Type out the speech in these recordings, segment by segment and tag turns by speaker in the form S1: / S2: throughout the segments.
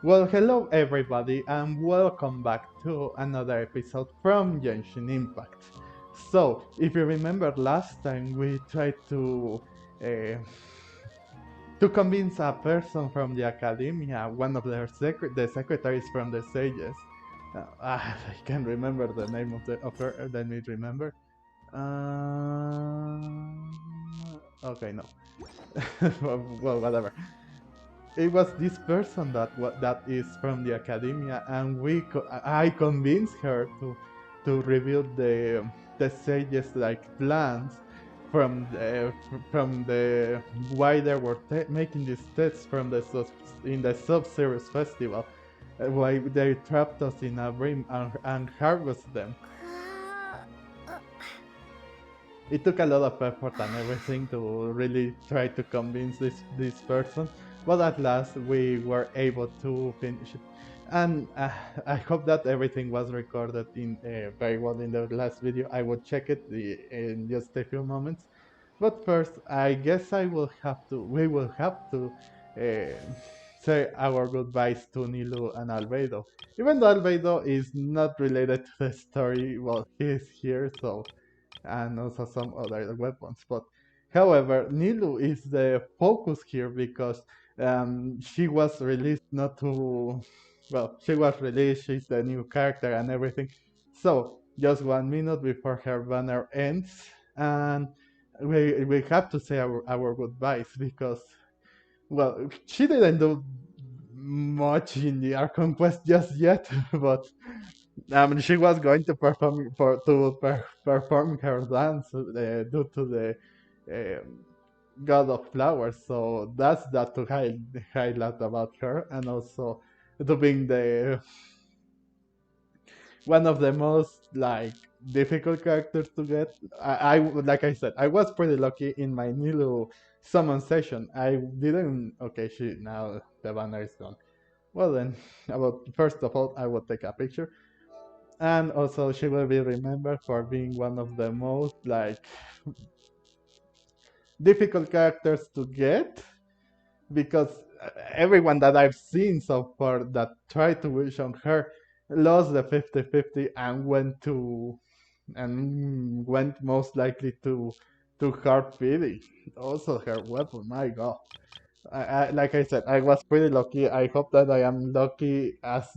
S1: Well, hello everybody, and welcome back to another episode from Genshin Impact. So, if you remember last time, we tried uh, to convince a person from the Academia, one of the secretaries from the Sages. I can't remember the name of her. Let me remember. Okay, no. Well, whatever. It was this person that is from the academia, and I convinced her to reveal the sages like plans from the why they were making these tests from in the sub-series festival, why they trapped us in a ring and harvest them. It took a lot of effort and everything to really try to convince this person, but at last we were able to finish it. And I hope that everything was recorded in very well in the last video. I will check it in just a few moments. But first, I guess we will have to uh, say our goodbyes to Nilu and Albedo. Even though Albedo is not related to the story, well, he's here, so and also some other weapons. But however, Nilu is the focus here because she was released not too well. She was released. She's the new character and everything. So just 1 minute before her banner ends, and we have to say our goodbyes because well, she didn't do much in the Archon quest just yet, but she was going to perform her dance due to the God of Flowers, so that's that to highlight about her, and also to being the one of the most like difficult characters to get. I like I said, I was pretty lucky in my Nilu summon session. I didn't. Okay, she now the banner is gone. Well then, about first of all, I will take a picture. And also she will be remembered for being one of the most like difficult characters to get because everyone that I've seen so far that tried to wish on her lost the 50-50 and went most likely to hard feeding. Also her weapon, my god. Like I said, I was pretty lucky. I hope that I am lucky as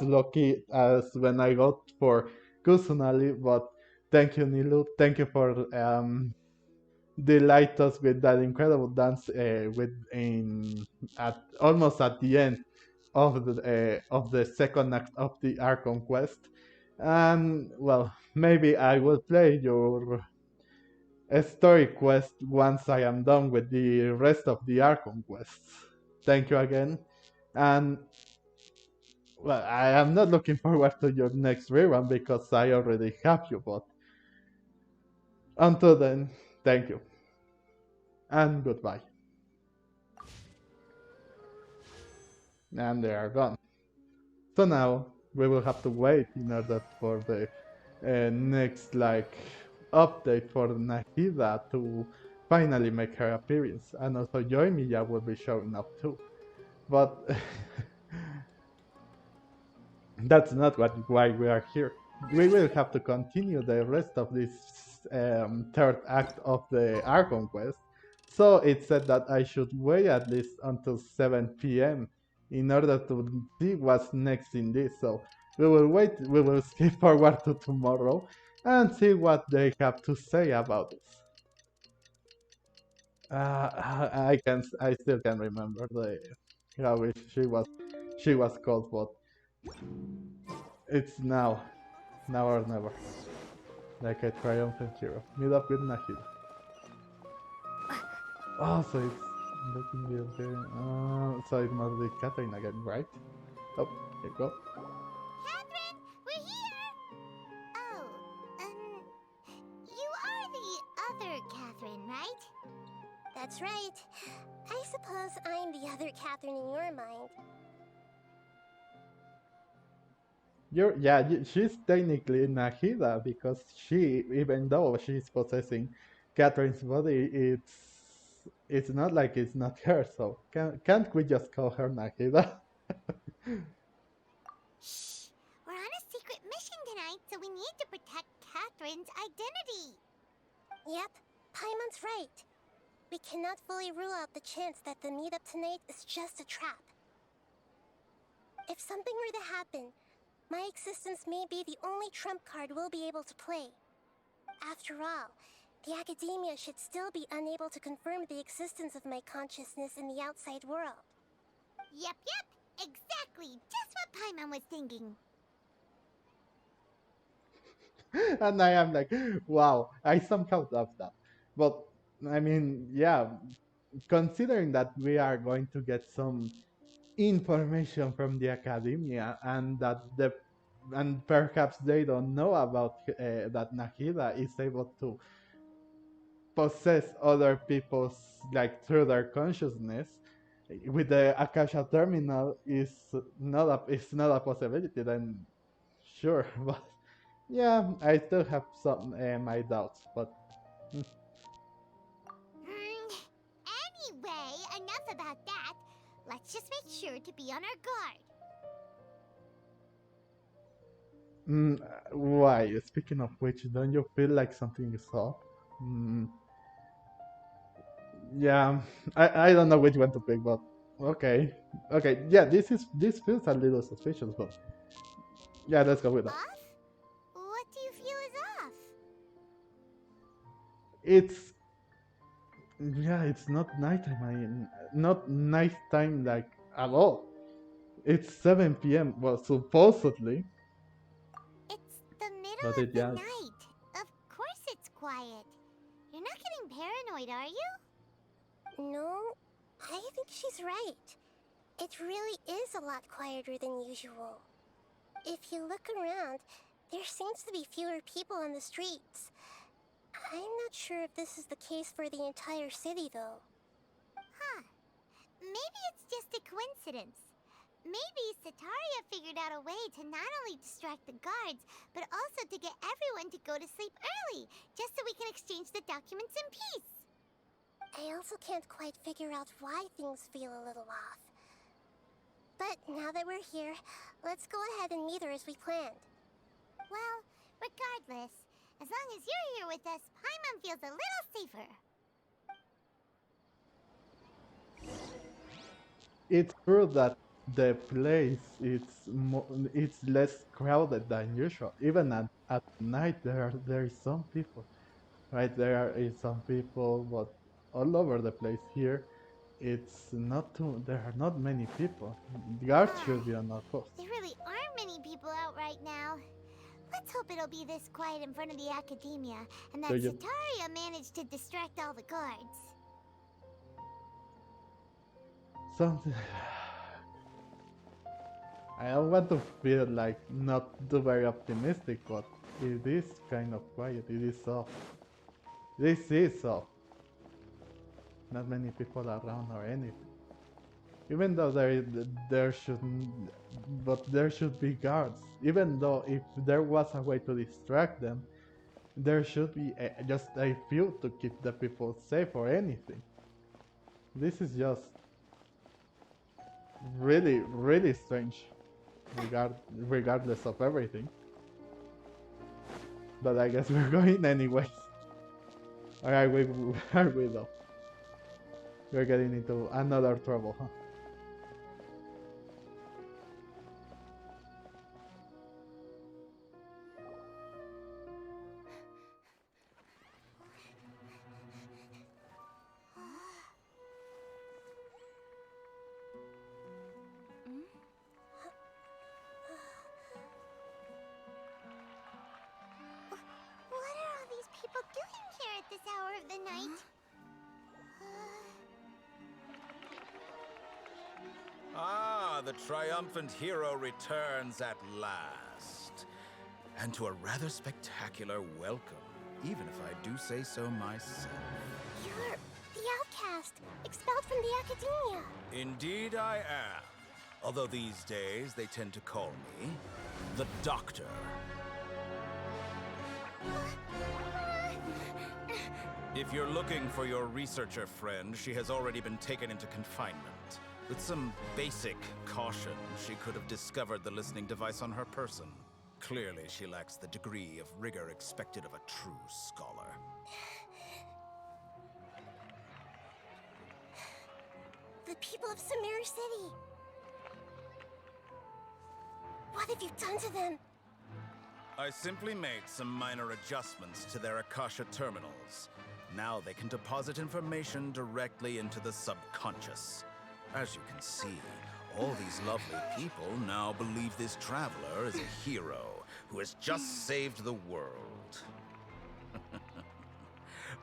S1: lucky as when I got for Kusunali. But thank you, Nilu. Thank you for delight us with that incredible dance with in at almost at the end of the second act of the Archon quest. And well, maybe I will play your story quest once I am done with the rest of the Archon quests. Thank you again. And well, I am not looking forward to your next rerun because I already have you, but until then, thank you. And goodbye. And they are gone. So now we will have to wait in order for the next like update for Nahida to finally make her appearance, and also Yoimiya will be showing up too. But that's not why we are here. We will have to continue the rest of this third act of the Archon quest. So it said that I should wait at least until 7 p.m. in order to see what's next in this. So we will wait, we will skip forward to tomorrow and see what they have to say about this. I still can remember the how she was called, but it's now or never. Like a triumphant hero. Meet up with Nahida. Oh, so it's looking the appearance. So it must be Catherine again, right? Oh, here you go.
S2: Catherine, we're here! Oh, you are the other Catherine, right? That's right. I suppose I'm the other Catherine in your mind.
S1: She's technically Nahida because even though she's possessing Catherine's body, it's not like it's not her. So can't we just call her Nahida?
S2: Shh! We're on a secret mission tonight, so we need to protect Catherine's identity. Yep, Paimon's right. We cannot fully rule out the chance that the meetup tonight is just a trap. If something were to happen, my existence may be the only trump card we'll be able to play. After all, the Akademia should still be unable to confirm the existence of my consciousness in the outside world. Yep, exactly. Just what Paimon was thinking.
S1: And I am like, wow, I somehow love that. But I mean, yeah, considering that we are going to get some information from the academia and that the and perhaps they don't know about that Nahida is able to possess other people's like through their consciousness with the Akasha terminal is not a possibility then sure but yeah I still have some my doubts but
S2: Anyway, enough about that. Let's just make sure to be on our guard.
S1: why speaking of which don't you feel like something is up yeah I don't know which one to pick but okay yeah this feels a little suspicious but yeah let's go with that.
S2: Off? What do you feel is off?
S1: It's yeah, it's not nighttime. I mean, not nighttime like at all. It's 7 p.m. Well, supposedly,
S2: It's the middle
S1: but
S2: of
S1: it
S2: the
S1: yeah.
S2: night. Of course it's quiet. You're not getting paranoid, are you? No, I think she's right. It really is a lot quieter than usual. If you look around, there seems to be fewer people on the streets. I'm not sure if this is the case for the entire city, though. Huh. Maybe it's just a coincidence. Maybe Sataria figured out a way to not only distract the guards, but also to get everyone to go to sleep early, just so we can exchange the documents in peace. I also can't quite figure out why things feel a little off. But now that we're here, let's go ahead and meet her as we planned. Well, regardless, as long as you're here with us, Paimon feels a little safer.
S1: It's true that the place it's less crowded than usual. Even at night, there is some people, right? There is some people, but all over the place here, it's not too. There are not many people. Guards should be on our post.
S2: There really aren't many people out right now. Let's hope it'll be this quiet in front of the Academia, and that
S1: So you,
S2: Sataria managed to distract all the guards.
S1: something. I don't want to feel like not too very optimistic, but it is kind of quiet. It is soft. This is soft. Not many people around or anything. Even though there shouldn't, but there should be guards. Even though if there was a way to distract them, there should be just a few to keep the people safe or anything. This is just really, really strange, regardless of everything. But I guess we're going anyways. Alright, we are we though? We're getting into another trouble, huh?
S2: What are all these people doing here at this hour of the night?
S3: Ah, the triumphant hero returns at last. And to a rather spectacular welcome, even if I do say so myself.
S2: You're the outcast, expelled from the Academia.
S3: Indeed I am. Although these days they tend to call me the Doctor. If you're looking for your researcher friend, she has already been taken into confinement. With some basic caution, she could have discovered the listening device on her person. Clearly, she lacks the degree of rigor expected of a true scholar.
S2: The people of Samir City. What have you done to them?
S3: I simply made some minor adjustments to their Akasha terminals. Now they can deposit information directly into the subconscious. As you can see, all these lovely people now believe this traveler is a hero who has just saved the world.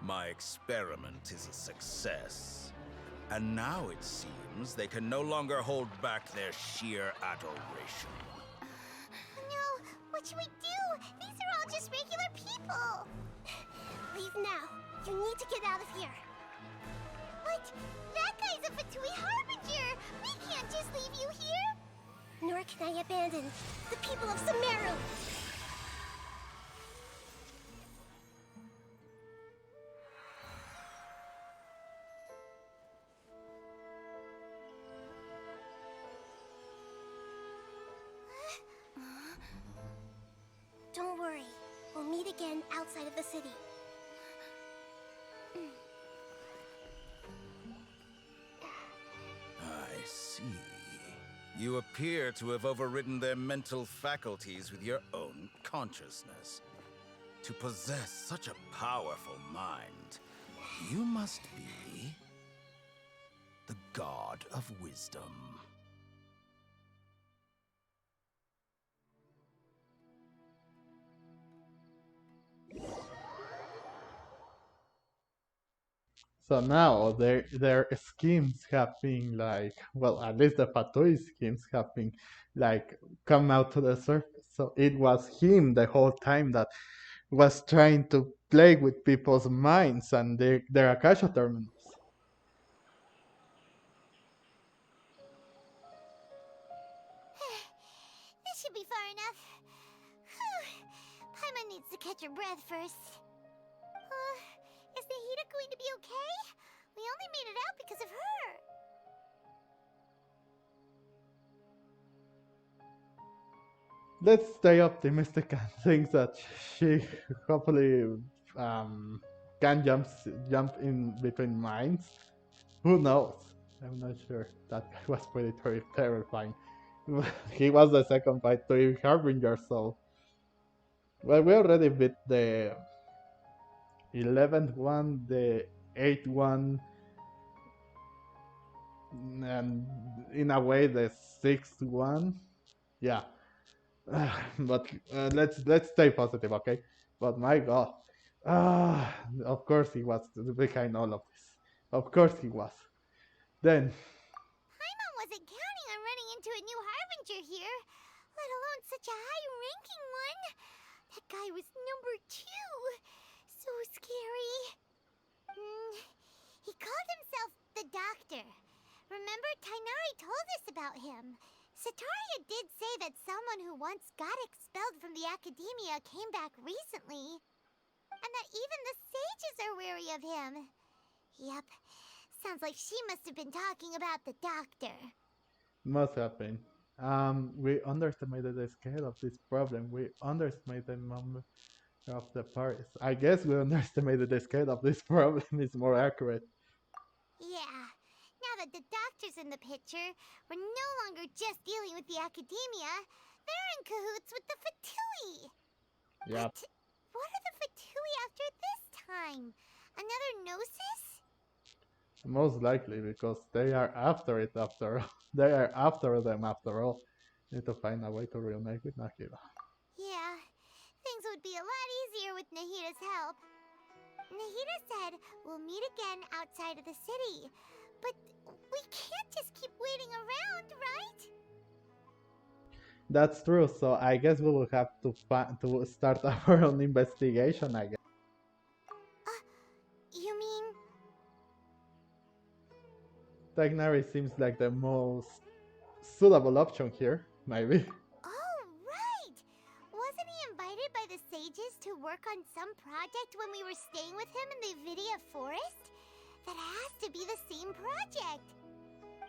S3: My experiment is a success. And now it seems they can no longer hold back their sheer adoration.
S2: No, what should we do? These are all just regular people. Leave now. You need to get out of here. What? That guy's a Fatui Harbinger! We can't just leave you here! Nor can I abandon the people of Sumeru! Don't worry. We'll meet again outside of the city.
S3: I see. You appear to have overridden their mental faculties with your own consciousness. To possess such a powerful mind, you must be the god of wisdom.
S1: So now their schemes have been like, well, at least the Fatui schemes have been like come out to the surface. So it was him the whole time that was trying to play with people's minds and their Akasha terminals.
S2: This should be far enough. Paimon needs to catch her breath first. Is Nahida going to be okay? We only made it out because of her.
S1: Let's stay optimistic and think that she hopefully can jump in between minds. Who knows? I'm not sure. That guy was pretty terrifying. He was the second Fatui Harbinger, so well, we already beat the 11th one, the 8th one, and in a way the 6th one. Yeah. But let's stay positive, okay? But my God, of course he was behind all of this. Of course he was. Then
S2: Paimon wasn't counting on running into a new Harbinger here, let alone such a high-ranking one. That guy was number 2. So scary. He called himself the Doctor. Remember, Tainari told us about him. Sataria did say that someone who once got expelled from the Akademia came back recently. And that even the sages are wary of him. Yep. Sounds like she must have been talking about the Doctor.
S1: must have been. We underestimated the scale of this problem. We underestimated the number of the parties. I guess we underestimated the scale of this problem. Is more accurate.
S2: Yeah. Now that the Doctor's in the picture, we're no longer just dealing with the Academia. They're in cahoots with the Fatui.
S1: Yep.
S2: But what are the Fatui after this time? Another Gnosis?
S1: Most likely because they are after it after all. They are after them after all. Need to find a way to reunite with Nahida.
S2: Yeah. Things would be a lot easier with Nahida's help. Nahida said we'll meet again outside of the city. But we can't just keep waiting around, right?
S1: That's true. So I guess we will have to start our own investigation. I guess.
S2: You mean...
S1: Tagnari seems like the most suitable option here. Maybe.
S2: Oh, right! Wasn't he invited by the sages to work on some project when we were staying with him in the Vidia Forest? That has to be the same project.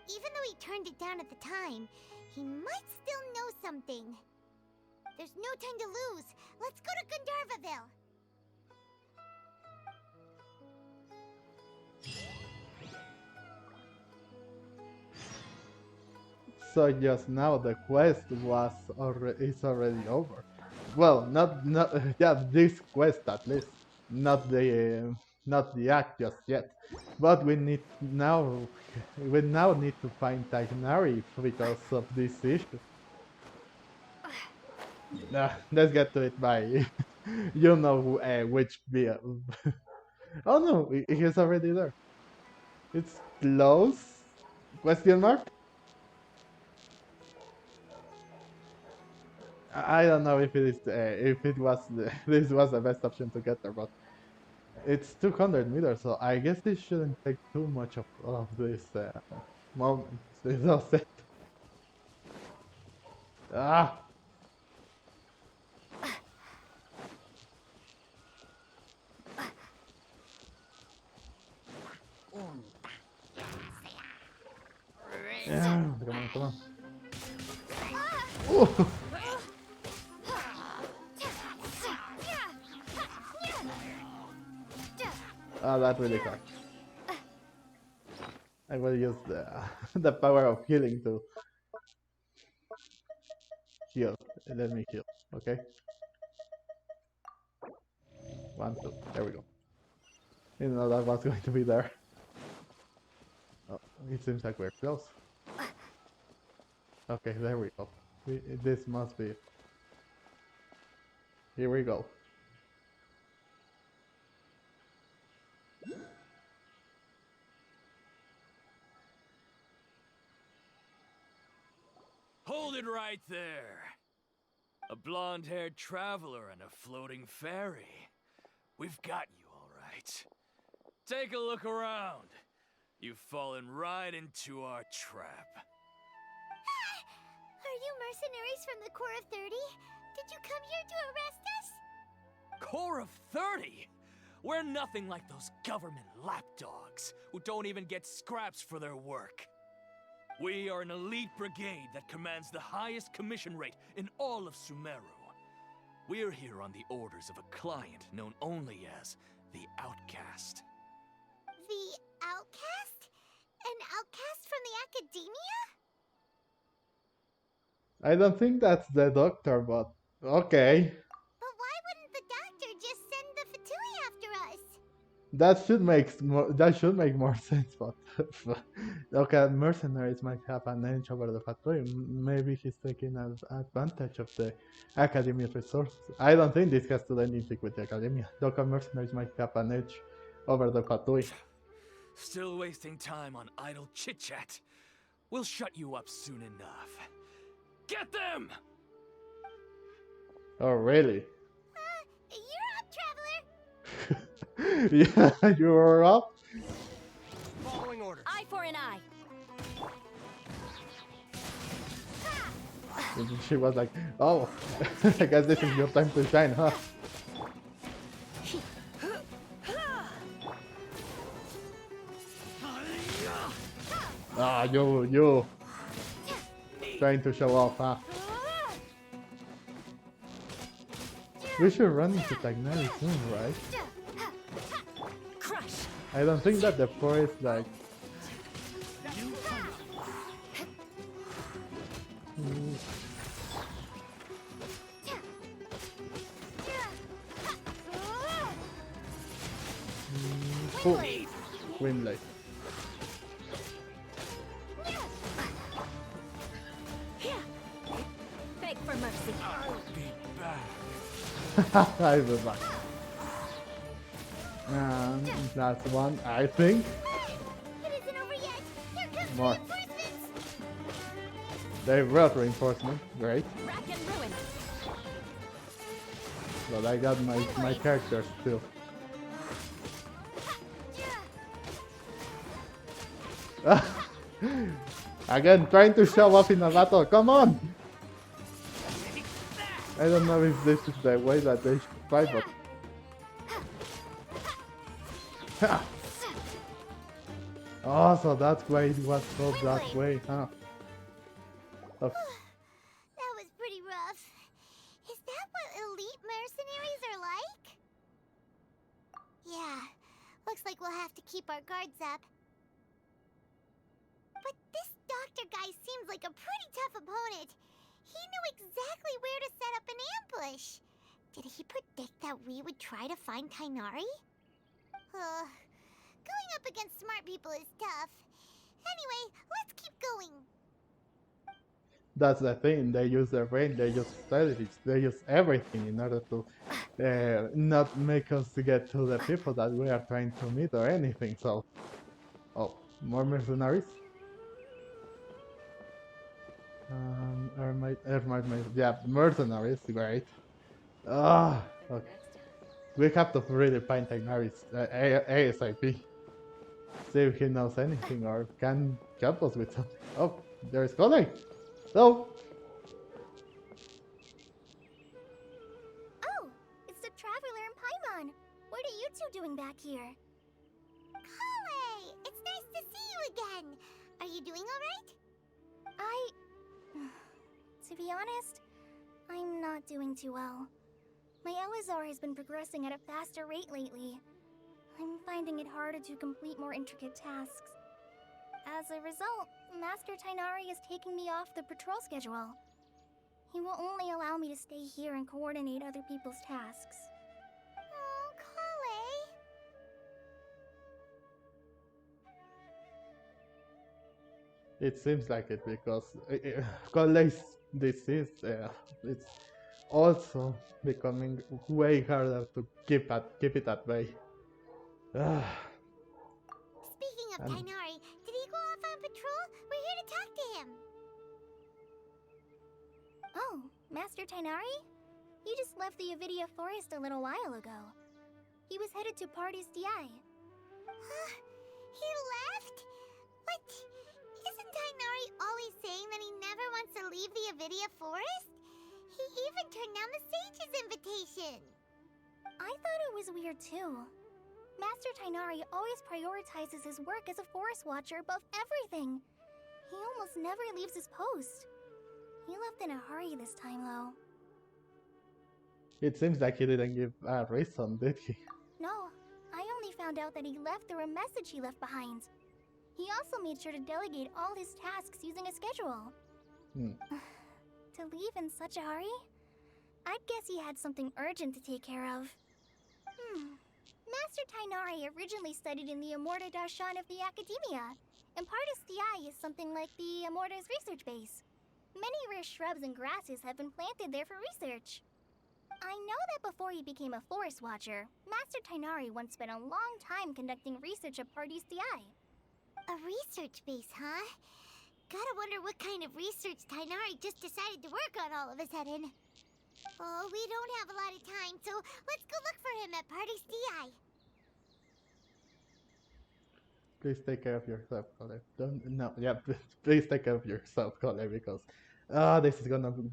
S2: Even though he turned it down at the time, he might still know something. There's no time to lose. Let's go to Gandharvaville.
S1: So just now the quest is already over. Well, not yeah, this quest at least, not the act just yet. But we now need to find Tagnari because of this issue. Let's get to it by you know which beer. Oh no, he's already there. It's close? Question mark? I don't know if it is if it was this was the best option to get there, but it's 200 meters, so I guess this shouldn't take too much of this moment. There's no set. Ah! Yeah, come on. Ooh. Oh, that really hurt. I will use the the power of healing to heal. Let me heal, okay? 1, 2. There we go. You know that was going to be there. Oh, it seems like we're close. Okay, there we go. This must be it. Here we go.
S4: Hold it right there. A blonde-haired traveler and a floating fairy. We've got you all right. Take a look around. You've fallen right into our trap.
S2: Are you mercenaries from the Corps of 30? Did you come here to arrest us?
S4: Corps of 30? We're nothing like those government lapdogs who don't even get scraps for their work. We are an elite brigade that commands the highest commission rate in all of Sumeru. We're here on the orders of a client known only as the Outcast.
S2: The Outcast? An outcast from the Academia?
S1: I don't think that's the doctor, but okay.
S2: But why wouldn't the doctor just send the Fatui after us?
S1: That should make more sense, but okay, mercenaries might have an edge over the Fatui. Maybe he's taking advantage of the Academia resources. I don't think this has to do anything with the Academia. Local mercenaries might have an edge over the Fatui.
S4: Still wasting time on idle chit-chat. We'll shut you up soon enough. Get them!
S1: Oh, really?
S2: You're up, traveler!
S1: Yeah, you were up?
S4: Following orders.
S5: Eye for an eye.
S1: She was like, oh, I guess this is your time to shine, huh? Ah, you trying to show off, huh? We should run into Tagnari soon, right?
S5: Crush.
S1: I don't think that the forest like oh, wind light.
S5: Beg for mercy.
S4: I'll be back.
S1: I will back. And last one, I think.
S2: It isn't over yet! Here comes
S1: More.
S2: reinforcements!
S1: They brought reinforcement, great.
S5: Rack and ruin.
S1: But I got my character still. Again, trying to show off in a battle, come on! I don't know if this is the way that they should fight, but... Oh, so that's why it was called
S5: Swim
S1: that
S5: lane.
S1: way, huh? Oh,
S2: That was pretty rough. Is that what elite mercenaries are like? Yeah, looks like we'll have to keep our guards up. But this doctor guy seems like a pretty tough opponent. He knew exactly where to set up an ambush. Did he predict that we would try to find Tainari? Going up against smart people is tough. Anyway, let's keep going.
S1: that's the thing. They use their brain. They use strategies. They use everything in order to not make us get to the people that we are trying to meet or anything. So, oh, more mercenaries. Yeah, mercenaries, great. Ah, okay. We have to really find Taignaris ASAP. See if he knows anything or can help us with something. Oh, there's Colin. Hello.
S2: Oh, it's the Traveler and Paimon. What are you two doing back here? Kale, it's nice to see you again. Are you doing all right? To be honest, I'm not doing too well. My Elazar has been progressing at a faster rate lately. I'm finding it harder to complete more intricate tasks. As a result, Master Tainari is taking me off the patrol schedule. He will only allow me to stay here and coordinate other people's tasks. Oh, Kale.
S1: It seems like it because Colin's disease it's also becoming way harder to keep it at bay. Ah,
S2: Speaking of
S1: and
S2: Tainari, did he go off on patrol? We're here to talk to him. Oh, Master Tainari? He just left the Avidia Forest a little while ago. He was headed to Party's DI. He left? But isn't Tainari always saying that he never wants to leave the Avidia Forest? He even turned down the Sage's invitation. I thought it was weird too. Master Tainari always prioritizes his work as a forest watcher above everything. He almost never leaves his post. He left in a hurry this time, though.
S1: it seems like he didn't give a reason, did he?
S2: No, I only found out that he left through a message he left behind. He also made sure to delegate all his tasks using a schedule.
S1: Hmm.
S2: To leave in such a hurry? I'd guess he had something urgent to take care of. Master Tainari originally studied in the Amorta Darshan of the Akademia, and Partis DI is something like the Amorta's research base. Many rare shrubs and grasses have been planted there for research. I know that before he became a forest watcher, Master Tainari once spent a long time conducting research at Partis DI. A research base, huh? Gotta wonder what kind of research Tainari just decided to work on all of a sudden. Oh, we don't have a lot of time, so let's go look for him at Party's DI.
S1: Please take care of yourself, Colin. Don't no, yeah. Please take care of yourself, Colin, because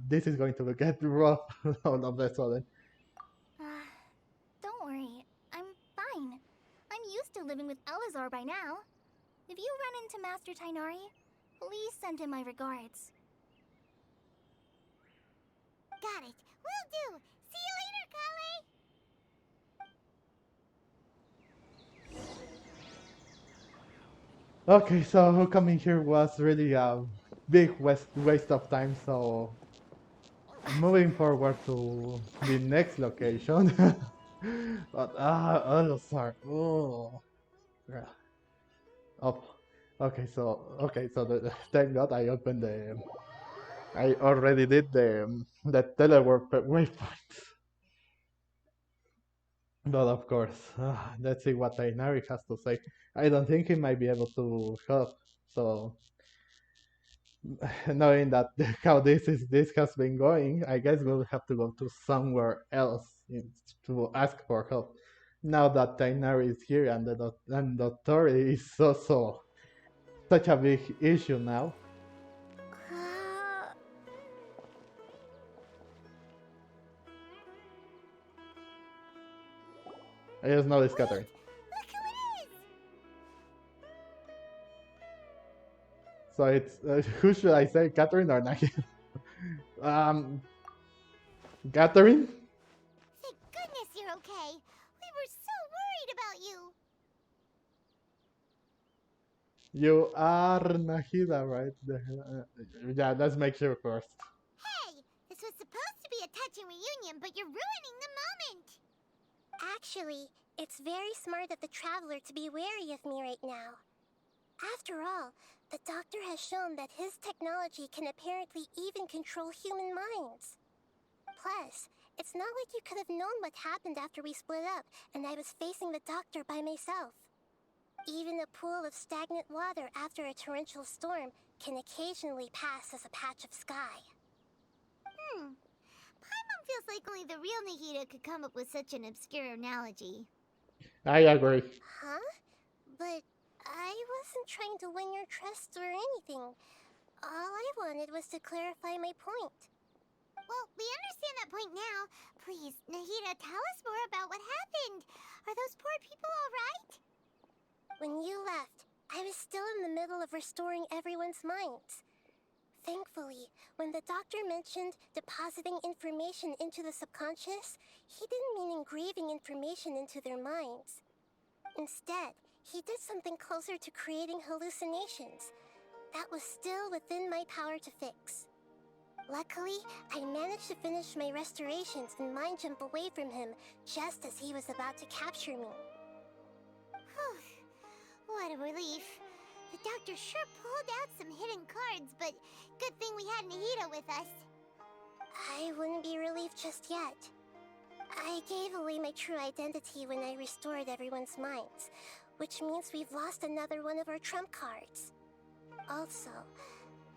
S1: this is going to get rough all of a sudden.
S2: Don't worry, I'm fine. I'm used to living with Elazar by now. If you run into Master Tainari, please send him my regards. Got it. Will do. See you later, Kale.
S1: Okay, so coming here was really a big waste of time. So moving forward to the next location. But oh, sorry. Oh, yeah. Oh, thank God I opened the. I already did the teleport waypoint. But of course, let's see what Tainari has to say. I don't think he might be able to help. So knowing that how this has been going, I guess we'll have to go to somewhere else to ask for help. Now that Tainari is here and and Dottore is also such a big issue now. I just know it's Catherine.
S2: Look who it is!
S1: So it's who should I say, Catherine or Nahida? um, Catherine.
S2: Thank goodness you're okay. We were so worried about you.
S1: You are Nahida, right? Yeah, let's make sure first.
S2: Hey, this was supposed to be a touching reunion, but you're ruining the moment. Actually, it's very smart of the traveler to be wary of me right now. After all, the doctor has shown that his technology can apparently even control human minds. Plus, it's not like you could have known what happened after we split up and I was facing the doctor by myself. Even a pool of stagnant water after a torrential storm can occasionally pass as a patch of sky. Paimon feels like only the real Nahida could come up with such an obscure analogy.
S1: I agree.
S2: Huh? But I wasn't trying to win your trust or anything. All I wanted was to clarify my point. Well, we understand that point now. Please, Nahida, tell us more about what happened. Are those poor people all right? When you left, I was still in the middle of restoring everyone's minds. Thankfully, when the doctor mentioned depositing information into the subconscious, he didn't mean engraving information into their minds. Instead, he did something closer to creating hallucinations. That was still within my power to fix. Luckily, I managed to finish my restorations and mind jump away from him just as he was about to capture me. What a relief. The doctor sure pulled out some hidden cards, but good thing we had Nahida with us. I wouldn't be relieved just yet. I gave away my true identity when I restored everyone's minds, which means we've lost another one of our trump cards. Also,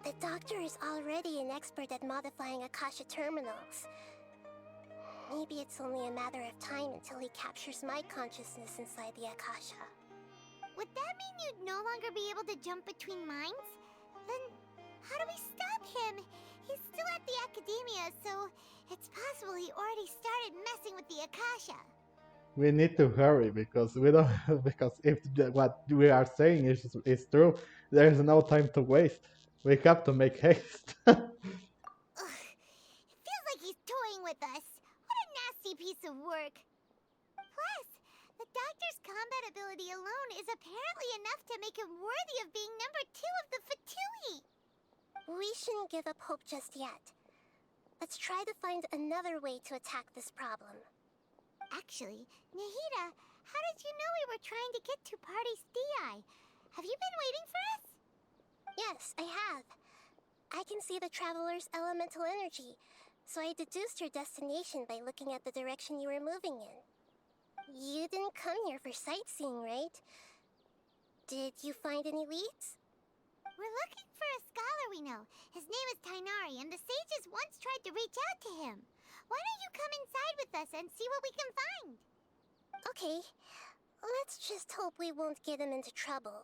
S2: the doctor is already an expert at modifying Akasha terminals. Maybe it's only a matter of time until he captures my consciousness inside the Akasha. Would that mean you'd no longer be able to jump between minds? Then how do we stop him? He's still at the Akademia, so it's possible he already started messing with the Akasha.
S1: We need to hurry because we don't because if what we are saying is true, there is no time to waste. We have to make haste.
S2: Ugh, it feels like he's toying with us. What a nasty piece of work. Plus, the doctor's combat ability alone is apparently enough to make him worthy of being number 2 of the Fatui. We shouldn't give up hope just yet. Let's try to find another way to attack this problem. Actually, Nahida, how did you know we were trying to get to Party Stii? Have you been waiting for us? Yes, I have. I can see the traveler's elemental energy, so I deduced your destination by looking at the direction you were moving in. You didn't come here for sightseeing, right? Did you find any leads? We're looking for a scholar we know. His name is Tainari, and the sages once tried to reach out to him. Why don't you come inside with us and see what we can find? Okay. Let's just hope we won't get him into trouble.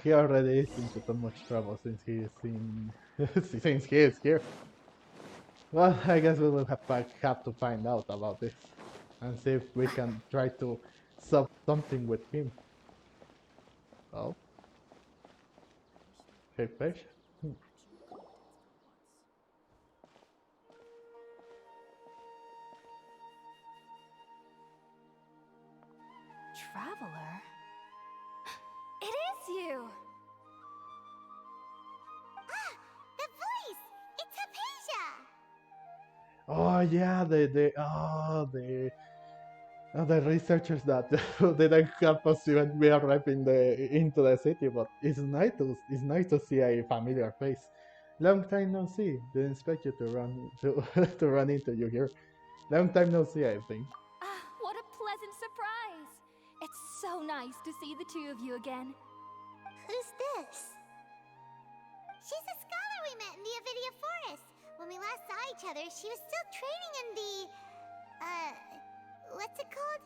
S1: He already is into so much trouble since he is in since he is here. Well, I guess we will have to find out about this and see if we can try to solve something with him. Oh, hey, fish.
S5: Traveler? It is you!
S2: Ah! The voice! It's Hypatia!
S1: Oh yeah, the researchers that didn't help us when we arrived into the city, but it's nice to see a familiar face. Long time no see. Didn't expect you to run to run into you here. Long time no see, I think.
S5: Ah, what a pleasant surprise! It's so nice to see the two of you again.
S2: Who's this? She's a scholar we met in the Avidia Forest. When we last saw each other, she was still training in the... what's it called?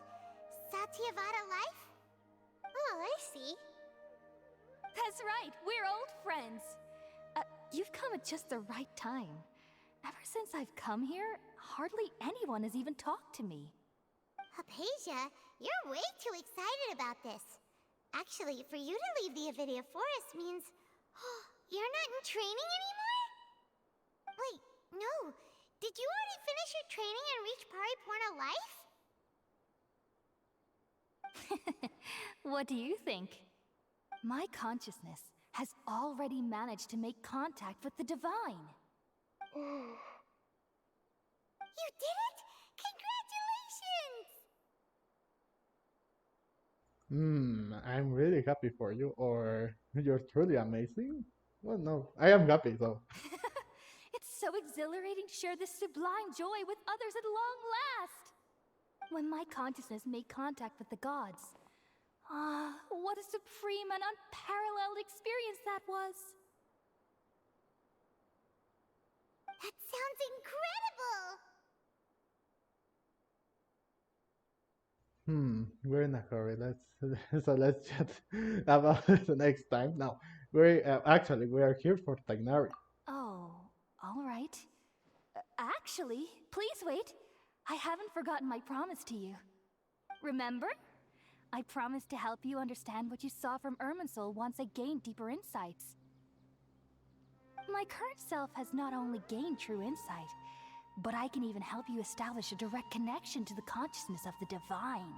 S2: Satyavada life? Oh, I see.
S5: That's right, we're old friends. You've come at just the right time. Ever since I've come here, hardly anyone has even talked to me.
S2: Hypatia, you're way too excited about this. Actually, for you to leave the Avidia Forest means you're not in training anymore? Wait, no. Did you already finish your training and reach Pariporna life?
S5: What do you think? My consciousness has already managed to make contact with the divine.
S2: You did it! Congratulations!
S1: I'm really happy for you, or you're truly amazing? Well, no, I am happy, so.
S5: It's so exhilarating to share this sublime joy with others at long last! When my consciousness made contact with the gods, what a supreme and unparalleled experience that was!
S2: That sounds incredible!
S1: We're in a hurry. Let's chat about the next time. Now, we are here for Tagnari.
S5: Oh, all right. Actually, please wait. I haven't forgotten my promise to you. Remember? I promised to help you understand what you saw from Irminsul once I gained deeper insights. My current self has not only gained true insight, but I can even help you establish a direct connection to the consciousness of the divine.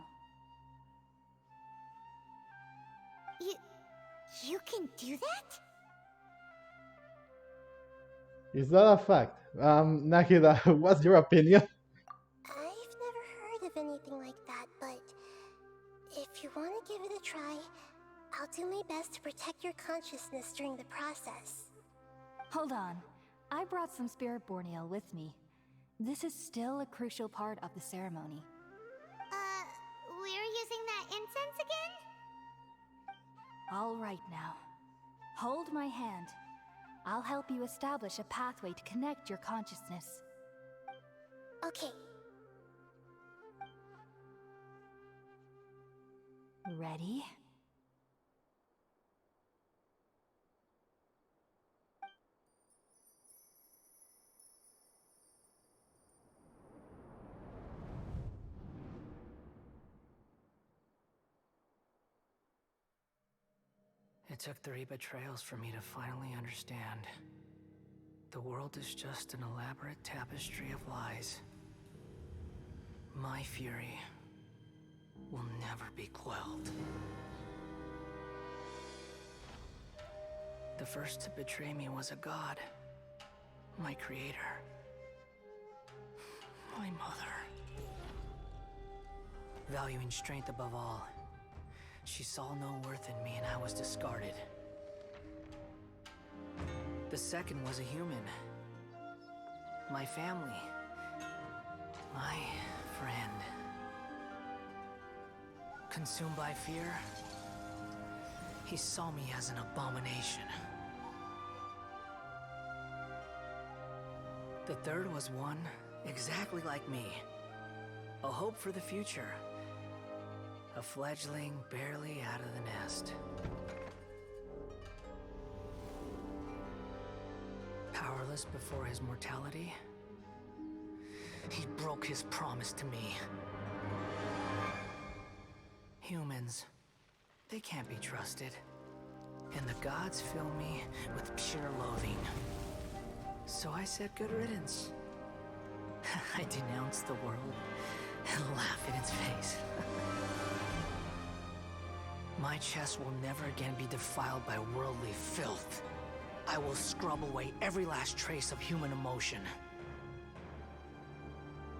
S2: You can do that?
S1: Is that a fact? Nahida, what's your opinion?
S2: I've never heard of anything like that, but if you want to give it a try, I'll do my best to protect your consciousness during the process.
S5: Hold on. I brought some spirit borneal with me. This is still a crucial part of the ceremony.
S2: We're using that incense again?
S5: All right now. Hold my hand. I'll help you establish a pathway to connect your consciousness.
S2: Okay.
S5: Ready?
S6: It took 3 betrayals for me to finally understand. The world is just an elaborate tapestry of lies. My fury will never be quelled. The first to betray me was a god. My creator. My mother. Valuing strength above all, she saw no worth in me and I was discarded. The second was a human. My family. My friend. Consumed by fear, he saw me as an abomination. The third was one exactly like me. A hope for the future. A fledgling barely out of the nest. Powerless before his mortality, he broke his promise to me. Humans, they can't be trusted. And the gods fill me with pure loathing. So I said good riddance. I denounced the world and laughed in its face. My chest will never again be defiled by worldly filth. I will scrub away every last trace of human emotion.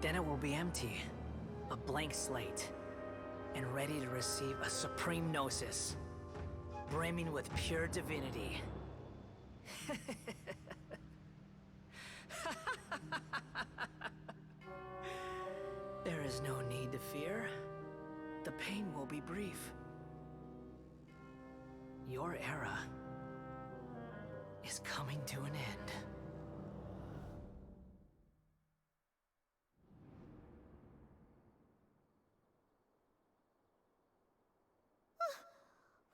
S6: Then it will be empty, a blank slate, and ready to receive a supreme gnosis, brimming with pure divinity. There is no need to fear. The pain will be brief. Your era is coming to an end.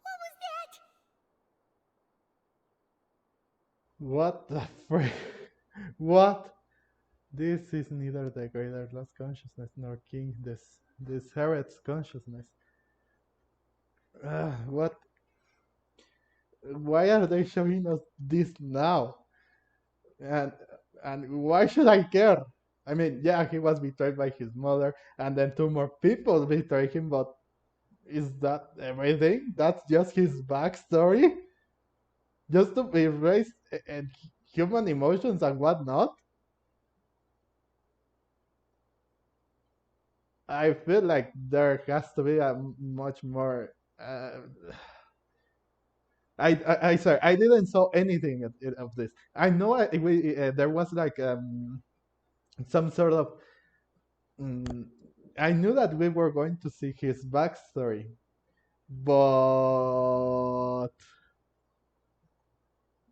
S2: What was that?
S1: What the frick? What? This is neither the greater lost consciousness nor King this Herod's consciousness. What? Why are they showing us this now? And and why should I care? I mean, yeah, he was betrayed by his mother, and then two more people betrayed him. But is that everything? That's just his backstory, just to erase and human emotions and whatnot. I feel like there has to be a much more. I sorry, I didn't saw anything of this. I know there was like some sort of. Mm, I knew that we were going to see his backstory, but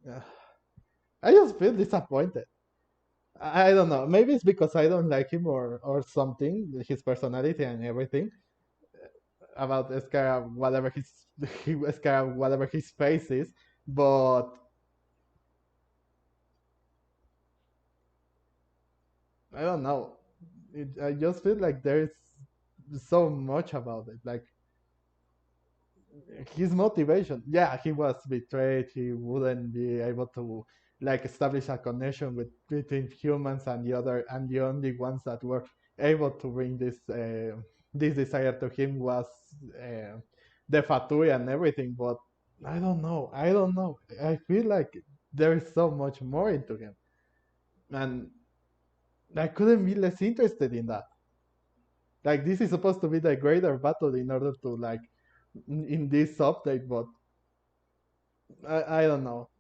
S1: uh, I just feel disappointed. I don't know. Maybe it's because I don't like him or something. His personality and everything about Scar, whatever his Scar, whatever his face is. But I don't know. I just feel like there's so much about it. Like his motivation, yeah, he was betrayed. He wouldn't be able to like establish a connection with between humans and the other, and the only ones that were able to bring this desire to him was uh, the Fatui and everything. But I don't know, I feel like there is so much more into him, and I couldn't be less interested in that. Like this is supposed to be the greater battle in order to like in this update, but I don't know.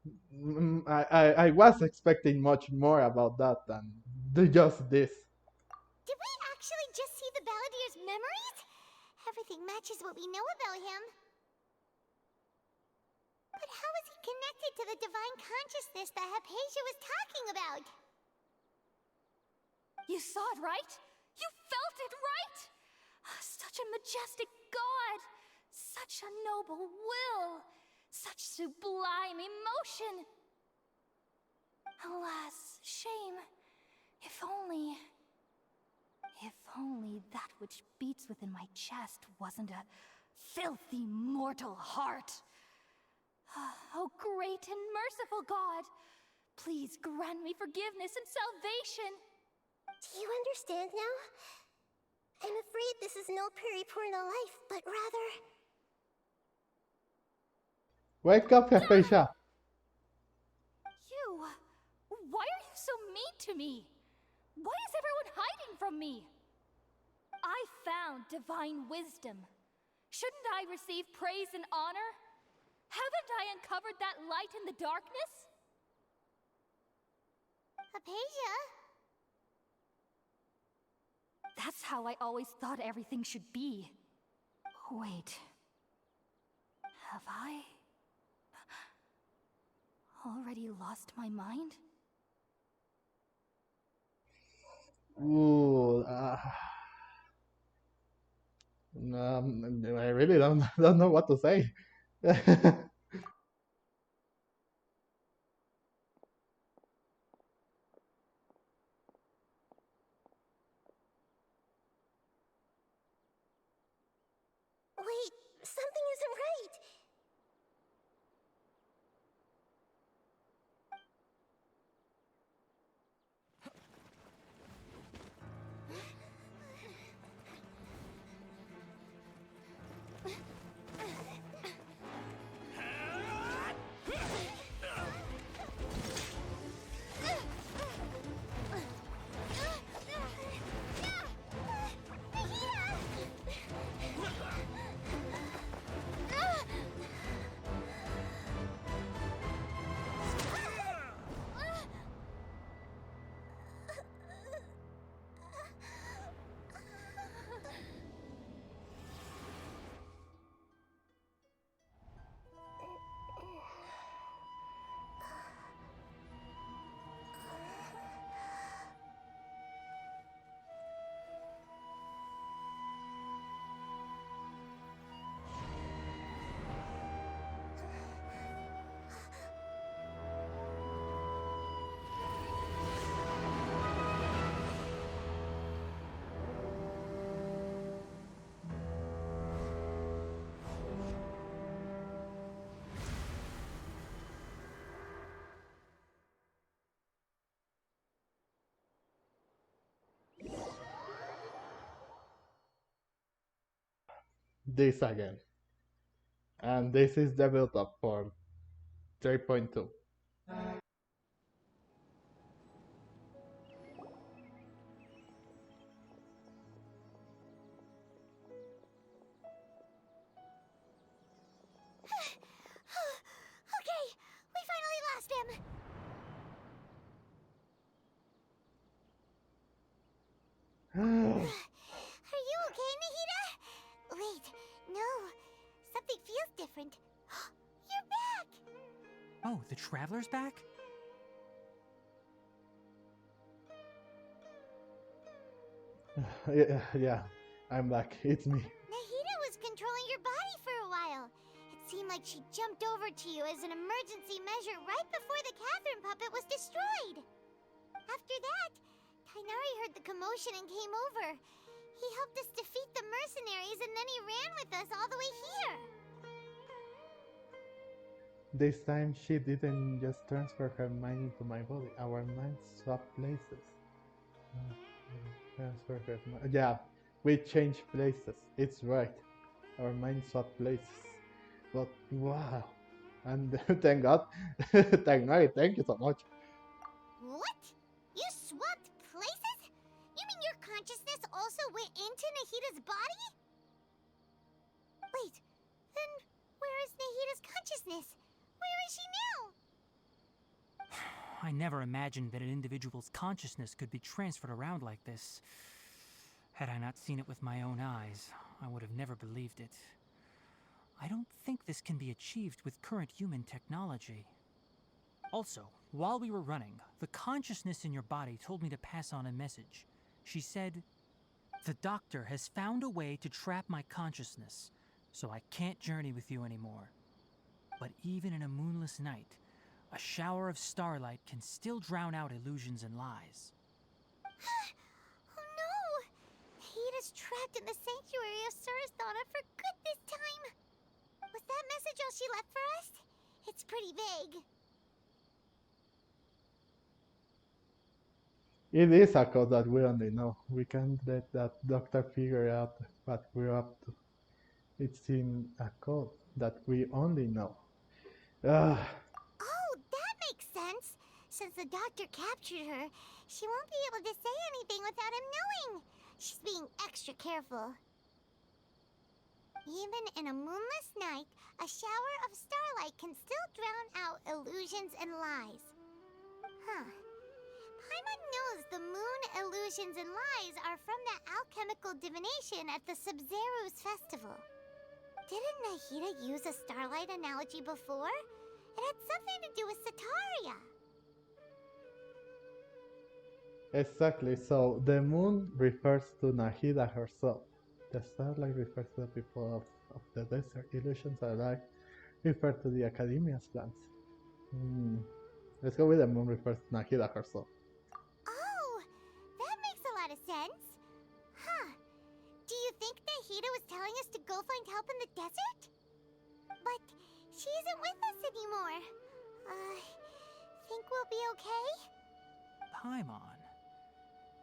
S1: I was expecting much more about that than just this.
S2: Did we actually just see the Balladeer's memories? Everything matches what we know about him. But how is he connected to the divine consciousness that Hypatia was talking about?
S5: You saw it, right? You felt it, right? Such a majestic god! Such a noble will! Such sublime emotion! Alas, shame. If only that which beats within my chest wasn't a filthy mortal heart. Oh, great and merciful God, please grant me forgiveness and salvation.
S2: Do you understand now? I'm afraid this is no Purina life, but rather...
S1: Wake up, Hypatia!
S5: You! Why are you so mean to me? Why is everyone hiding from me? I found divine wisdom. Shouldn't I receive praise and honor? Haven't I uncovered that light in the darkness?
S2: Hypatia?
S5: That's how I always thought everything should be. Wait. Have I already lost my mind?
S1: Ooh, I really don't know what to say.
S2: Wait, something isn't right.
S1: this again. And this is the build up for 3.2.
S2: Okay, we finally lost him. Are you okay, Nahida? Wait, no. Something feels different. You're back!
S6: Oh, the Traveler's back?
S1: Yeah, I'm back. It's me.
S2: Nahida was controlling your body for a while. It seemed like she jumped over to you as an emergency measure right before the Catherine puppet was destroyed. After that, Tainari heard the commotion and came over. He helped us defeat the mercenaries and then he ran with us all the way here.
S1: This time she didn't just transfer her mind into my body. Our minds swapped places. Transfer her mind. Yeah, we changed places. It's right. Our minds swapped places. But wow. And thank God. Thank you so much.
S2: What? You swapped places? You mean your consciousness also went into Nahida's body? Wait, then where is Nahida's consciousness? Where is she now?
S6: I never imagined that an individual's consciousness could be transferred around like this. Had I not seen it with my own eyes, I would have never believed it. I don't think this can be achieved with current human technology. Also, while we were running, the consciousness in your body told me to pass on a message. She said, "The doctor has found a way to trap my consciousness, so I can't journey with you anymore. But even in a moonless night, a shower of starlight can still drown out illusions and lies."
S2: Oh no! Nahida's trapped in the sanctuary of Surasthana for good this time. Was that message all she left for us? It's pretty vague.
S1: It is a code that we only know. We can't let that doctor figure out what we're up to. It's in a code that we only know. Ah,
S2: Oh, that makes sense. Since the doctor captured her, she won't be able to say anything without him knowing. She's being extra careful. Even in a moonless night, a shower of starlight can still drown out illusions and lies. Huh. Paimon knows the moon illusions and lies are from the alchemical divination at the Sub-Zero's festival. Didn't Nahida use a starlight analogy before? It had something to do with Sataria.
S1: exactly. So the moon refers to Nahida herself. The starlight refers to the people of the desert. Illusions are like refer to the Akademia's plans. Let's go with the moon refers to Nahida herself.
S2: Oh, that makes a lot of sense. Huh. Do you think Nahida was telling us to go find help in the desert? But she isn't with us anymore. Think we'll be okay?
S6: Paimon,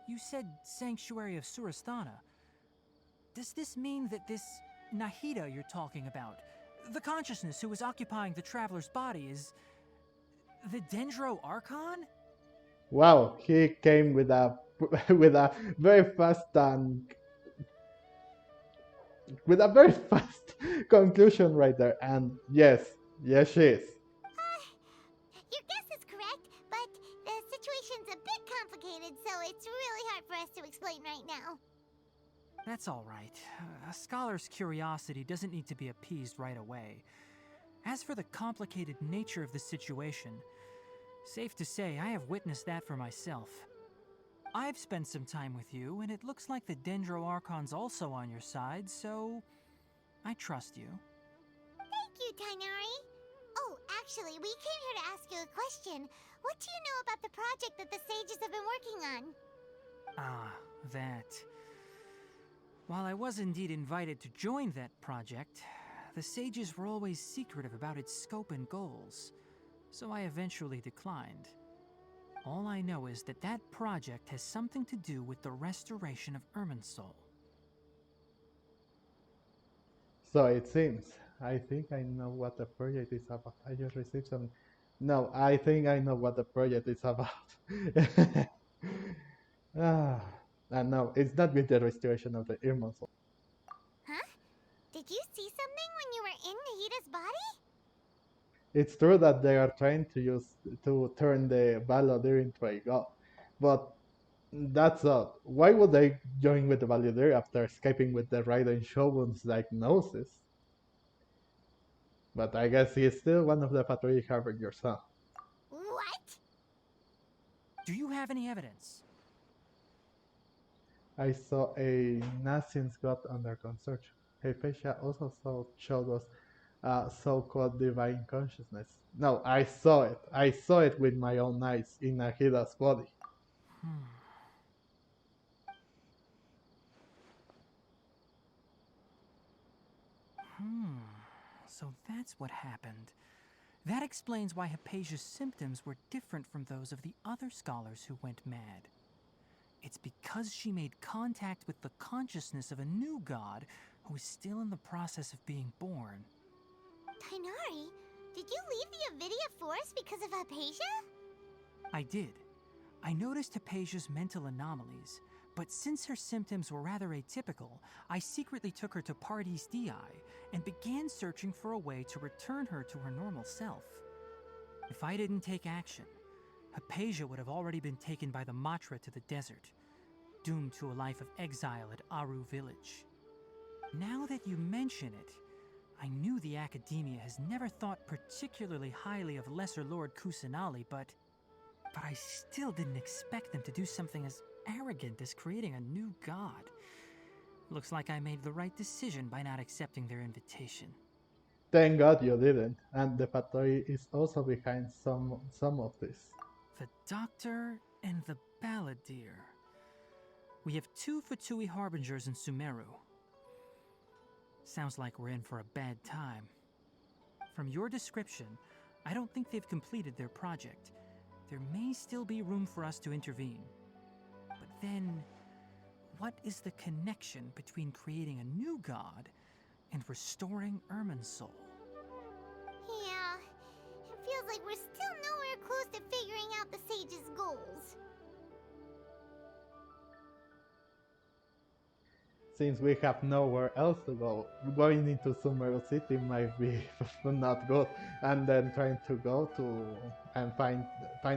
S6: you said Sanctuary of Surasthana. Does this mean that this Nahida you're talking about, the consciousness who is occupying the Traveler's body, is the Dendro Archon?
S1: Wow, he came with a with a very fast with a very fast conclusion right there. And yes, she is.
S2: Your guess is correct, but the situation's a bit complicated, so it's really hard for us to explain right now.
S6: That's all right. A scholar's curiosity doesn't need to be appeased right away. As for the complicated nature of the situation, safe to say I have witnessed that for myself. I've spent some time with you, and it looks like the Dendro Archon's also on your side, so I trust you.
S2: Thank you, Tainari. Oh, actually, we came here to ask you a question. What do you know about the project that the sages have been working on?
S6: Ah, that. While I was indeed invited to join that project, the sages were always secretive about its scope and goals, so I eventually declined. All I know is that that project has something to do with the restoration of Irminsul.
S1: So it seems. I think I know what the project is about. I just received some. No, I think I know what the project is about. ah, and no, it's not with the restoration of the Irmon soul.
S2: Huh? Did you see something when you were in Nahida's body?
S1: It's true that they are trying to turn the Balladeer into a god, but that's odd. Why would they join with the Balladeer after escaping with the Raiden Shogun's diagnosis? But I guess he is still one of the Fatui Harbingers, huh?
S2: What?
S6: Do you have any evidence?
S1: I saw a Nazian's god under construction. Hypatia also showed us so-called divine consciousness. No, I saw it. I saw it with my own eyes in Nahida's body.
S6: So that's what happened. That explains why Hypatia's symptoms were different from those of the other scholars who went mad. It's because she made contact with the consciousness of a new god who is still in the process of being born.
S2: Tainari, did you leave the Avidia Forest because of Hypatia?
S6: I did. I noticed Hypatia's mental anomalies, but since her symptoms were rather atypical, I secretly took her to Pardes Dii and began searching for a way to return her to her normal self. If I didn't take action, Hypatia would have already been taken by the Matra to the desert, doomed to a life of exile at Aru village. Now that you mention it, I knew the Akademia has never thought particularly highly of Lesser Lord Kusanali, but I still didn't expect them to do something as arrogant as creating a new god. Looks like I made the right decision by not accepting their invitation.
S1: Thank God you didn't, and the Fatui is also behind some of this.
S6: The Doctor and the Balladeer. We have 2 Fatui Harbingers in Sumeru. Sounds like we're in for a bad time. From your description, I don't think they've completed their project. There may still be room for us to intervene. But then, what is the connection between creating a new god and restoring Irminsul?
S2: Yeah, it feels like we're still nowhere close to figuring out the Sage's goals.
S1: Since we have nowhere else to go, going into Sumeru City might be not good, and then trying to go to and find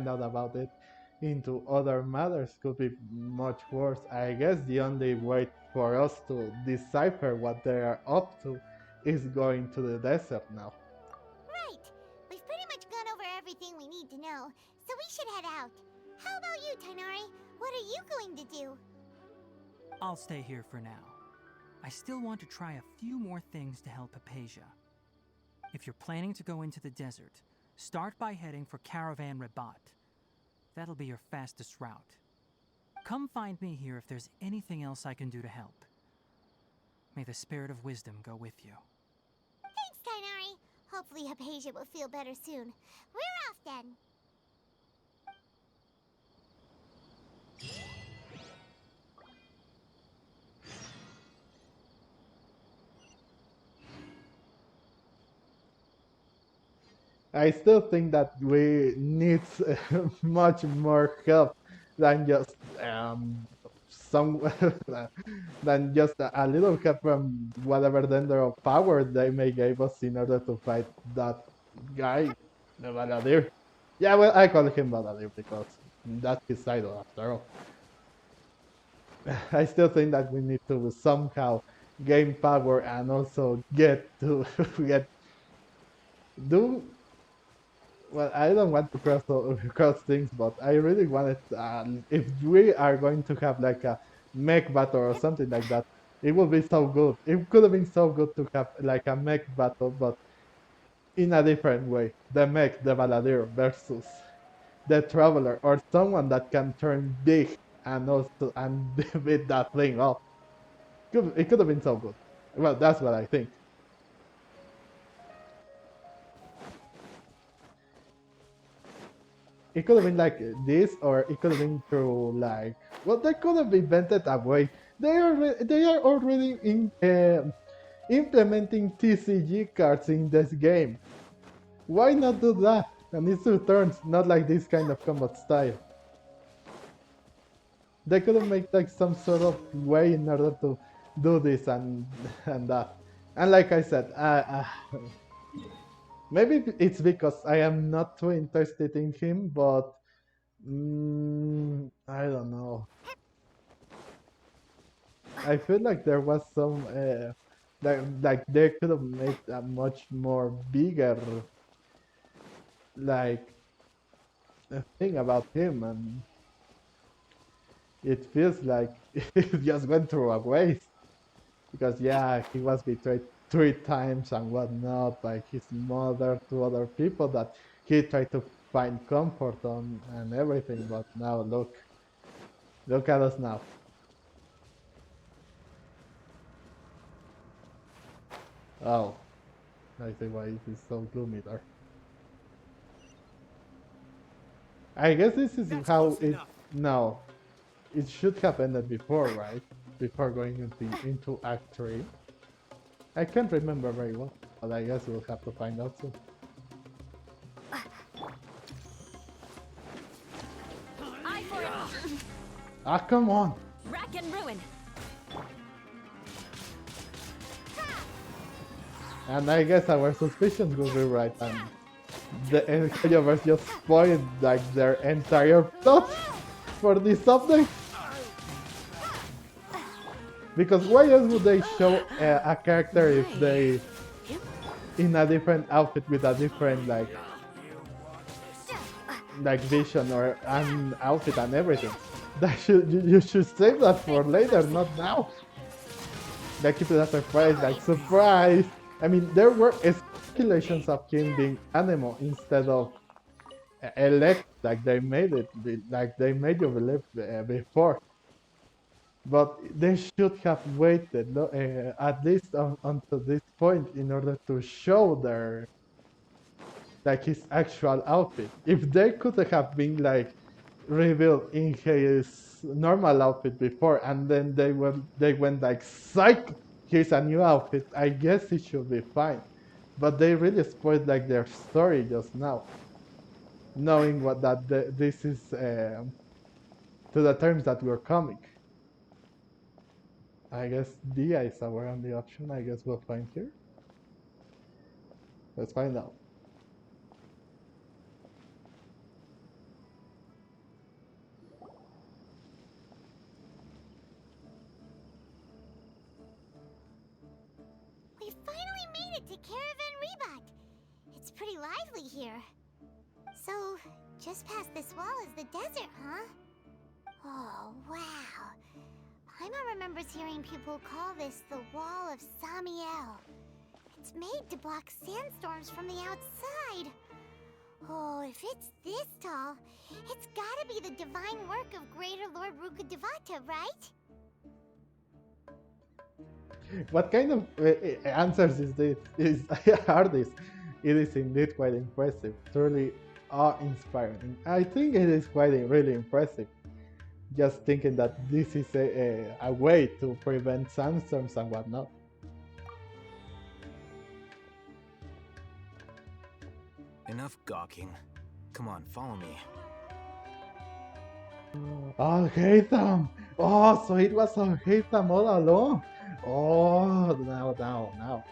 S1: out about it into other matters could be much worse. I guess the only way for us to decipher what they are up to is going to the desert now.
S2: Right. We've pretty much gone over everything we need to know, so we should head out. How about you, Tainari? What are you going to do?
S6: I'll stay here for now. I still want to try a few more things to help Hypatia. If you're planning to go into the desert, start by heading for Caravan Rabat. That'll be your fastest route. Come find me here if there's anything else I can do to help. May the spirit of wisdom go with you.
S2: Thanks, Tainari. Hopefully Hypatia will feel better soon. We're off then.
S1: I still think that we need much more help than just some than just a little help from whatever tender of power they may give us in order to fight that guy, the Balladeer. Yeah, well, I call him Balladeer because that's his idol after all. I still think that we need to somehow gain power and also get to get do well. I don't want to cross things, but I really wanted. If we are going to have like a mech battle or something like that, it would be so good. It could have been so good to have like a mech battle, but in a different way. The mech, the Balladeer versus the Traveler, or someone that can turn big and also and beat that thing up. It could have been so good. Well, that's what I think. It could have been like this, or it could have been through like, well, they could have invented a way. They are already implementing TCG cards in this game. Why not do that? And it's 2 turns, not like this kind of combat style. They could have made like some sort of way in order to do this and that. And like I said, maybe it's because I am not too interested in him, but I don't know. I feel like there was some like they could have made a much more bigger like thing about him, and it feels like it just went through a waste. Because yeah, he was betrayed 3 times and whatnot by his mother to other people that he tried to find comfort on and everything. But now look at us now. Oh, I see why it is so gloomy there. I guess this is
S4: That's
S1: how
S4: close
S1: it.
S4: enough.
S1: No, it should have ended before, right? Before going into Act 3. I can't remember very well, but I guess we'll have to find out soon.
S5: Eye for it!
S1: Ah, come on!
S5: Rack and ruin!
S1: And I guess our suspicions will be right, and the universe just spoiled like their entire plot for this update. Because why else would they show a character if they in a different outfit with a different like vision or an outfit and everything? That you should save that for later, not now. Like keep it a surprise, like surprise. I mean, there were speculations of him being Anemo instead of Elect, like they made it, like they made you believe before. But they should have waited at least until this point in order to show their like his actual outfit. If they could have been like revealed in his normal outfit before, and then they went like psych, here's a new outfit. I guess it should be fine. But they really spoiled like their story just now, knowing what that this is to the terms that we're coming. I guess Dia is our only option. I guess we'll find here. Let's find out.
S2: We finally made it to Caravan Rebot. It's pretty lively here. So, just past this wall is the desert, huh? Oh, wow. Paimon remembers hearing people call this the Wall of Samiel. It's made to block sandstorms from the outside. Oh, if it's this tall, it's gotta be the divine work of Greater Lord Rukkhadevata, right?
S1: What kind of answers is this? Are these? It is indeed quite impressive, truly awe-inspiring. I think it is quite really impressive. Just thinking that this is a way to prevent sandstorms and whatnot.
S6: Enough gawking. Come on, follow me.
S1: Oh, Haytham! Oh, so it was on Haytham all along. Oh, now.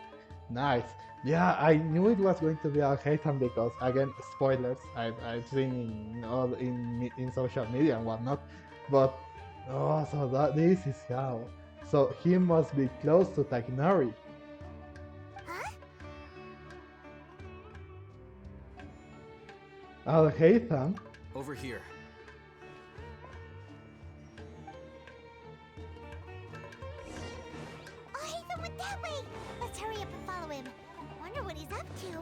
S1: Nice. Yeah, I knew it was going to be Al Haytham because, again, spoilers. I've seen in social media and whatnot. But, oh, so this is how. So he must be close to Tagnari.
S2: Huh?
S1: Al Haytham?
S6: Over here.
S2: Oh, Haytham went that way! Let's hurry up and follow him. Wonder what he's up to.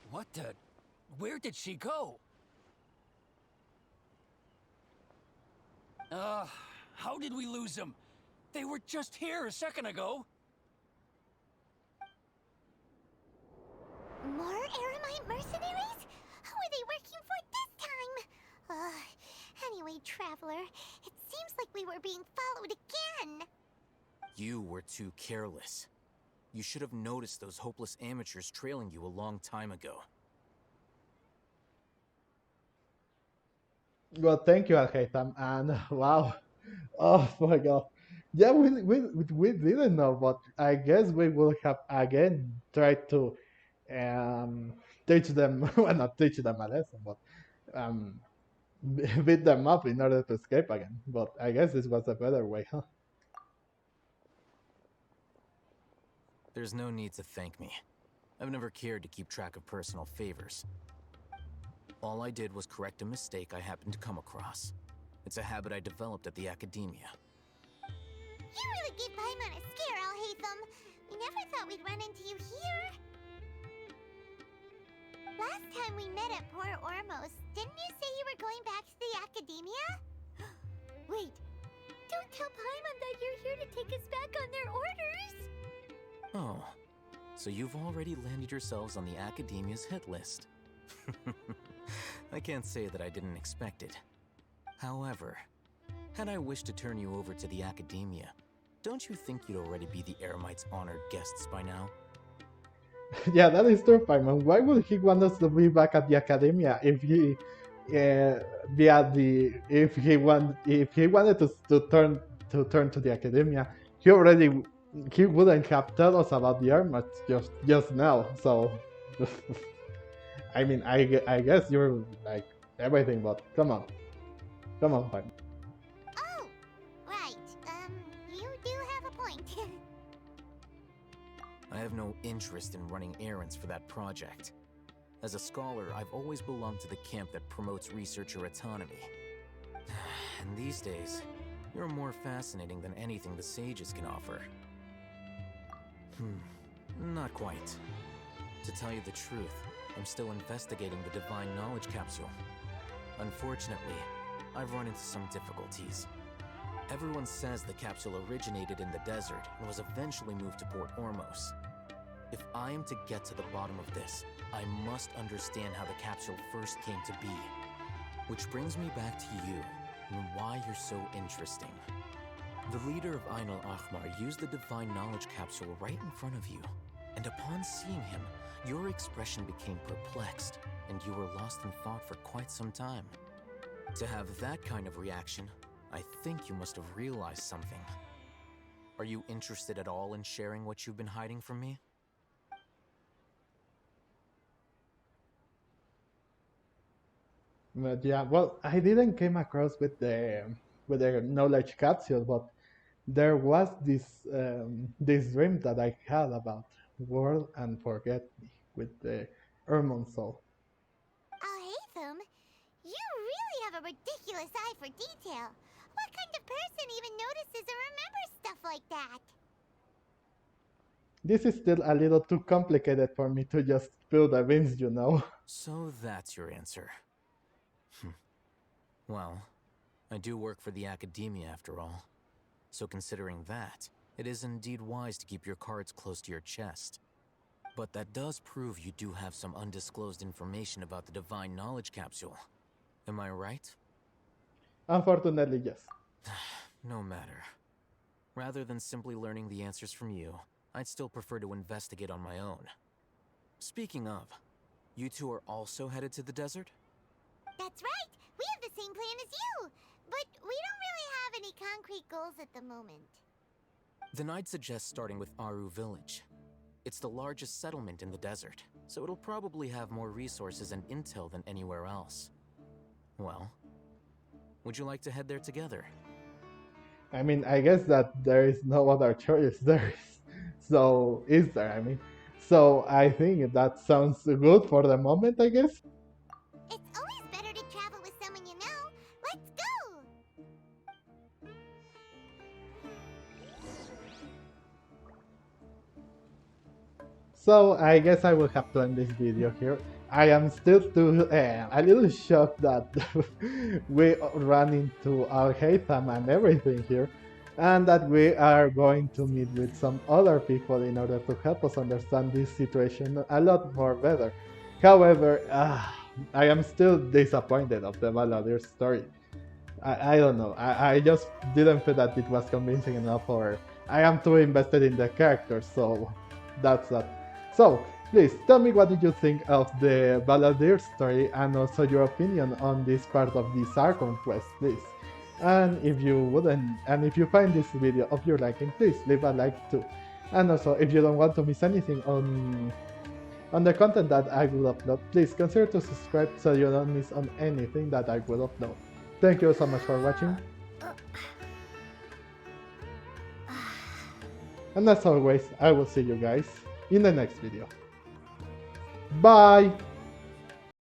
S4: What the? Where did she go? How did we lose them? They were just here a second ago.
S2: More Eremite mercenaries? Who are they working for this time? Anyway, Traveler, it seems like we were being followed again.
S6: You were too careless. You should have noticed those hopeless amateurs trailing you a long time ago.
S1: Well, thank you, Al-Haytham, and wow, oh my god. Yeah, we didn't know, but I guess we will have again tried to um, teach them, well, not teach them a lesson, but um, beat them up in order to escape again. But I guess this was a better way, huh?
S6: There's no need to thank me. I've never cared to keep track of personal favors. All I did was correct a mistake I happened to come across. It's a habit I developed at the Akademia.
S2: You really gave Paimon a scare, Al-Haytham. We never thought we'd run into you here. Last time we met at Port Ormos, didn't you say you were going back to the Akademia? Wait, don't tell Paimon that you're here to take us back on their orders!
S6: Oh, so you've already landed yourselves on the Akademia's hit list. I can't say that I didn't expect it. However, had I wished to turn you over to the Akademia, don't you think you'd already be the Eremites' honored guests by now?
S1: Yeah, that is true, Paimon. Why would he want us to be back at the Academia if he be at the if he wanted to turn to the Academia, he wouldn't have told us about the armor just now. So I mean, I guess you're like everything, but come on, Paimon.
S2: Oh, right. You do have a point.
S6: I have no interest in running errands for that project. As a scholar, I've always belonged to the camp that promotes researcher autonomy. And these days, you're more fascinating than anything the sages can offer. Not quite. To tell you the truth, I'm still investigating the Divine Knowledge Capsule. Unfortunately, I've run into some difficulties. Everyone says the capsule originated in the desert and was eventually moved to Port Ormos. If I am to get to the bottom of this, I must understand how the capsule first came to be. Which brings me back to you, and why you're so interesting. The leader of Ain al-Ahmar used the Divine Knowledge Capsule right in front of you, and upon seeing him, your expression became perplexed, and you were lost in thought for quite some time. To have that kind of reaction, I think you must have realized something. Are you interested at all in sharing what you've been hiding from me?
S1: But yeah, well, I didn't came across with the knowledge capsule, but there was this dream that I had about World and Forget Me with the Ermon Soul.
S2: Al-Haytham, you really have a ridiculous eye for detail. What kind of person even notices or remembers stuff like that?
S1: This is still a little too complicated for me to just spill the beans, you know.
S6: So that's your answer. Well, I do work for the Akademia after all. So considering that, it is indeed wise to keep your cards close to your chest. But that does prove you do have some undisclosed information about the Divine Knowledge Capsule. Am I right?
S1: Unfortunately, yes.
S6: No matter. Rather than simply learning the answers from you, I'd still prefer to investigate on my own. Speaking of, you two are also headed to the desert?
S2: That's right. We have the same plan as you. But we don't really have any concrete goals at the moment.
S6: Then I'd suggest starting with Aru Village. It's the largest settlement in the desert, so it'll probably have more resources and intel than anywhere else. Well, would you like to head there together?
S1: I mean, I guess that there is no other choice there is. So, is there, I mean. So, I think that sounds good for the moment, I guess.
S2: It's always better to travel with someone you know. Let's go!
S1: So, I guess I will have to end this video here. I am still a little shocked that we ran into Al-Haytham and everything here, and that we are going to meet with some other people in order to help us understand this situation a lot more better. However, I am still disappointed of the Balladeer story. I don't know. I just didn't feel that it was convincing enough, or I am too invested in the characters, so that's that. So, please tell me what did you think of the Balladeer story and also your opinion on this part of the Sarkon quest, please. And if you wouldn't, and if you find this video of your liking, please leave a like too. And also, if you don't want to miss anything on the content that I will upload, please consider to subscribe so you don't miss on anything that I will upload. Thank you so much for watching. And as always, I will see you guys in the next video. Bye!